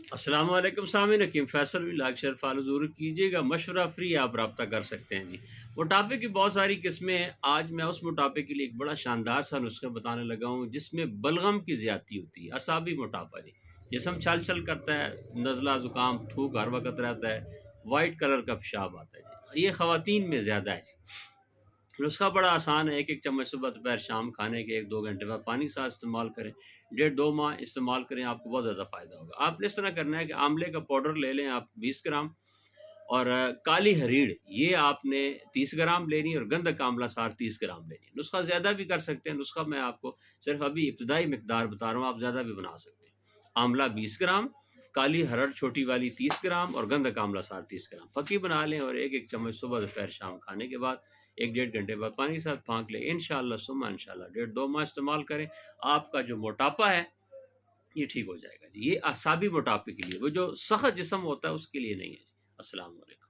السلام علیکم سامعین، حکیم فیصل بھی لائک شیئر فالو ضرور کیجیے گا، مشورہ فری آپ رابطہ کر سکتے ہیں جی۔ موٹاپے کی بہت ساری قسمیں ہیں، آج میں اس موٹاپے کے لیے ایک بڑا شاندار سا نسخہ بتانے لگا ہوں جس میں بلغم کی زیادتی ہوتی ہے، اعصابی موٹاپا جی۔ جسم چھل چھل کرتا ہے، نزلہ زکام تھوک ہر وقت رہتا ہے، وائٹ کلر کا پیشاب آتا ہے جی، یہ خواتین میں زیادہ ہے جی۔ نسخہ بڑا آسان ہے، ایک ایک چمچ صبح دوپہر شام کھانے کے 1-2 گھنٹے بعد پانی کے ساتھ استعمال کریں، 1.5-2 ماہ استعمال کریں، آپ کو بہت زیادہ فائدہ ہوگا۔ آپ نے اس طرح کرنا ہے کہ آملے کا پاؤڈر لے لیں آپ 20 گرام، اور کالی ہریڑ یہ آپ نے 30 گرام لینی، اور گندھک آملہ سار 30 گرام لینی۔ نسخہ زیادہ بھی کر سکتے ہیں، نسخہ میں آپ کو صرف ابھی ابتدائی مقدار بتا رہا ہوں، آپ زیادہ بھی بنا سکتے ہیں۔ آملہ 20 گرام، کالی ہرڑ چھوٹی والی 30 گرام، اور گندھک آملہ سار 30 گرام پکی بنا لیں، اور ایک ایک چمچ صبح دوپہر شام کھانے کے بعد 1-1.5 گھنٹے بعد پانی کے ساتھ پھانک لیں، انشاءاللہ ثم انشاءاللہ 1.5-2 ماہ استعمال کریں، آپ کا جو موٹاپا ہے یہ ٹھیک ہو جائے گا جی۔ یہ اعصابی موٹاپے کے لیے، وہ جو سخت جسم ہوتا ہے اس کے لیے نہیں ہے جی۔ السلام علیکم۔